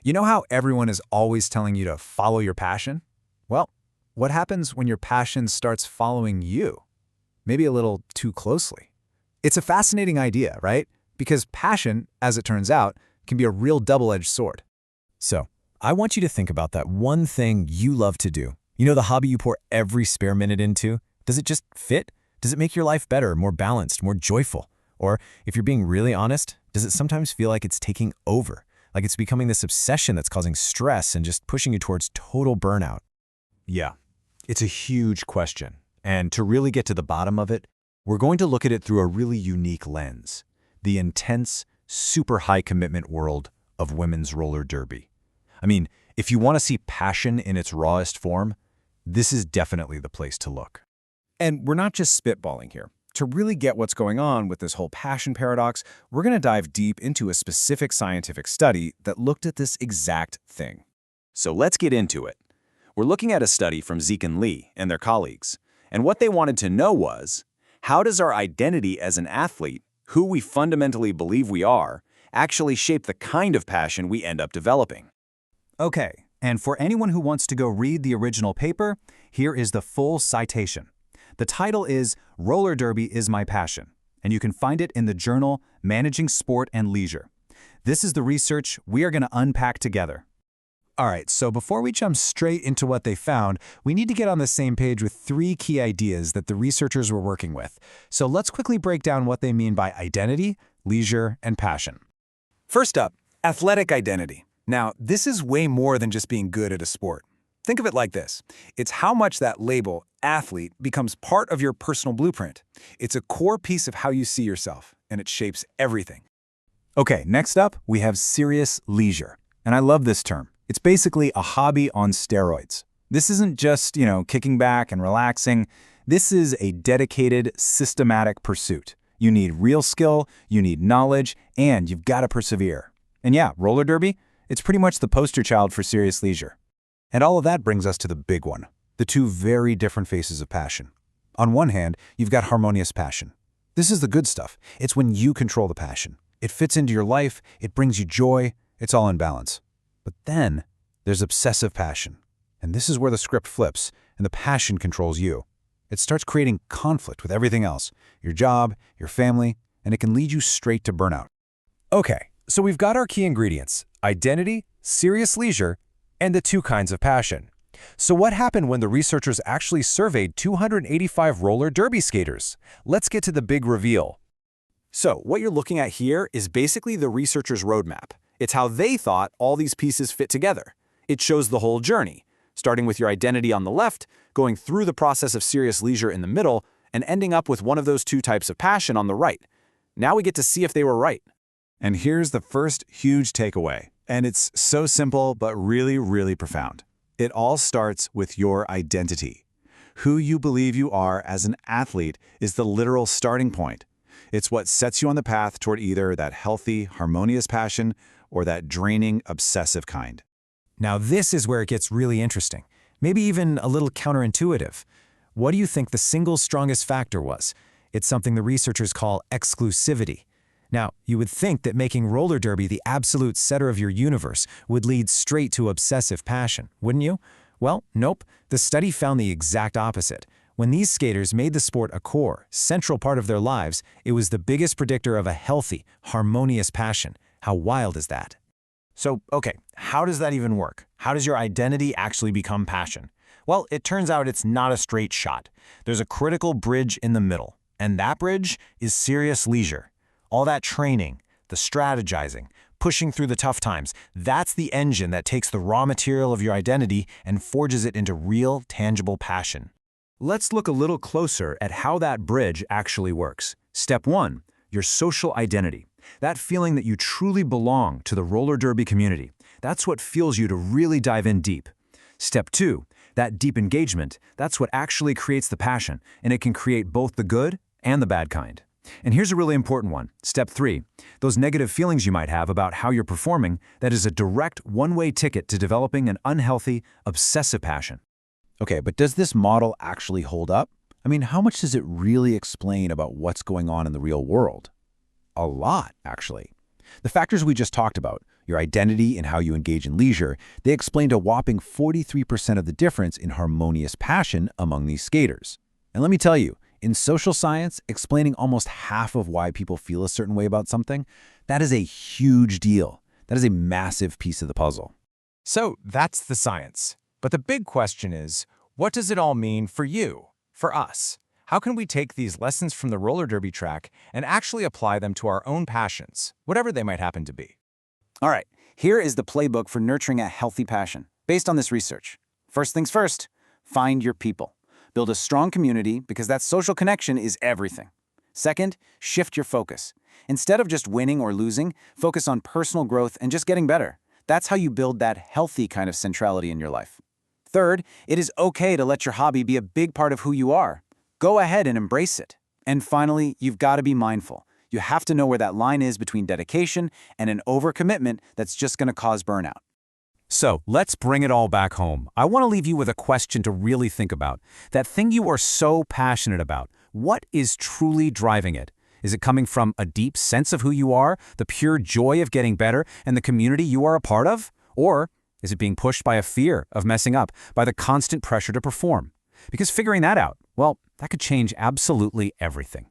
You know how everyone is always telling you to follow your passion? Well, what happens when your passion starts following you? Maybe a little too closely. It's a fascinating idea, right? Because passion, as it turns out, can be a real double-edged sword. So, I want you to think about that one thing you love to do. You know, the hobby you pour every spare minute into? Does it just fit? Does it make your life better, more balanced, more joyful? Or, if you're being really honest, does it sometimes feel like it's taking over? Like it's becoming this obsession that's causing stress and just pushing you towards total burnout? Yeah, it's a huge question. And to really get to the bottom of it, we're going to look at it through a really unique lens: the intense, super high commitment world of women's roller derby. I mean, if you want to see passion in its rawest form, this is definitely the place to look. And we're not just spitballing here. To really get what's going on with this whole passion paradox, we're going to dive deep into a specific scientific study that looked at this exact thing. So let's get into it. We're looking at a study from Zeke and Lee and their colleagues, and what they wanted to know was, how does our identity as an athlete, who we fundamentally believe we are, actually shape the kind of passion we end up developing? Okay, and for anyone who wants to go read the original paper, here is the full citation. The title is Roller Derby is My Passion, and you can find it in the journal Managing Sport and Leisure. This is the research we are going to unpack together. All right, so before we jump straight into what they found, we need to get on the same page with 3 key ideas that the researchers were working with. So let's quickly break down what they mean by identity, leisure, and passion. First up, athletic identity. Now, this is way more than just being good at a sport. Think of it like this. It's how much that label, athlete, becomes part of your personal blueprint. It's a core piece of how you see yourself, and it shapes everything. Okay, next up, we have serious leisure. And I love this term. It's basically a hobby on steroids. This isn't just, kicking back and relaxing. This is a dedicated, systematic pursuit. You need real skill, you need knowledge, and you've got to persevere. And yeah, roller derby, it's pretty much the poster child for serious leisure. And all of that brings us to the big one, the 2 very different faces of passion. On one hand, you've got harmonious passion. This is the good stuff. It's when you control the passion. It fits into your life, it brings you joy, it's all in balance. But then there's obsessive passion. And this is where the script flips and the passion controls you. It starts creating conflict with everything else, your job, your family, and it can lead you straight to burnout. Okay, so we've got our key ingredients: identity, serious leisure, and the 2 kinds of passion. So what happened when the researchers actually surveyed 285 roller derby skaters? Let's get to the big reveal. So what you're looking at here is basically the researchers' roadmap. It's how they thought all these pieces fit together. It shows the whole journey, starting with your identity on the left, going through the process of serious leisure in the middle, and ending up with one of those 2 types of passion on the right. Now we get to see if they were right. And here's the first huge takeaway. And it's so simple, but really, really profound. It all starts with your identity. Who you believe you are as an athlete is the literal starting point. It's what sets you on the path toward either that healthy, harmonious passion or that draining, obsessive kind. Now this is where it gets really interesting, maybe even a little counterintuitive. What do you think the single strongest factor was? It's something the researchers call exclusivity. Now, you would think that making roller derby the absolute center of your universe would lead straight to obsessive passion, wouldn't you? Well, nope. The study found the exact opposite. When these skaters made the sport a core, central part of their lives, it was the biggest predictor of a healthy, harmonious passion. How wild is that? So, okay, how does that even work? How does your identity actually become passion? Well, it turns out it's not a straight shot. There's a critical bridge in the middle, and that bridge is serious leisure. All that training, the strategizing, pushing through the tough times, that's the engine that takes the raw material of your identity and forges it into real, tangible passion. Let's look a little closer at how that bridge actually works. Step 1, your social identity. That feeling that you truly belong to the roller derby community. That's what fuels you to really dive in deep. Step 2, that deep engagement. That's what actually creates the passion, and it can create both the good and the bad kind. And here's a really important one. Step 3, those negative feelings you might have about how you're performing, that is a direct one-way ticket to developing an unhealthy, obsessive passion. Okay, but does this model actually hold up? I mean, how much does it really explain about what's going on in the real world? A lot, actually. The factors we just talked about, your identity, and how you engage in leisure, they explained a whopping 43% of the difference in harmonious passion among these skaters. And let me tell you, in social science, explaining almost half of why people feel a certain way about something, that is a huge deal. That is a massive piece of the puzzle. So that's the science. But the big question is, what does it all mean for you, for us? How can we take these lessons from the roller derby track and actually apply them to our own passions, whatever they might happen to be? All right, here is the playbook for nurturing a healthy passion, based on this research. First things first, find your people. Build a strong community because that social connection is everything. Second, shift your focus. Instead of just winning or losing, focus on personal growth and just getting better. That's how you build that healthy kind of centrality in your life. Third, it is okay to let your hobby be a big part of who you are. Go ahead and embrace it. And finally, you've got to be mindful. You have to know where that line is between dedication and an overcommitment that's just going to cause burnout. So let's bring it all back home. I want to leave you with a question to really think about. That thing you are so passionate about, what is truly driving it? Is it coming from a deep sense of who you are, the pure joy of getting better, and the community you are a part of? Or is it being pushed by a fear of messing up, by the constant pressure to perform? Because figuring that out, well, that could change absolutely everything.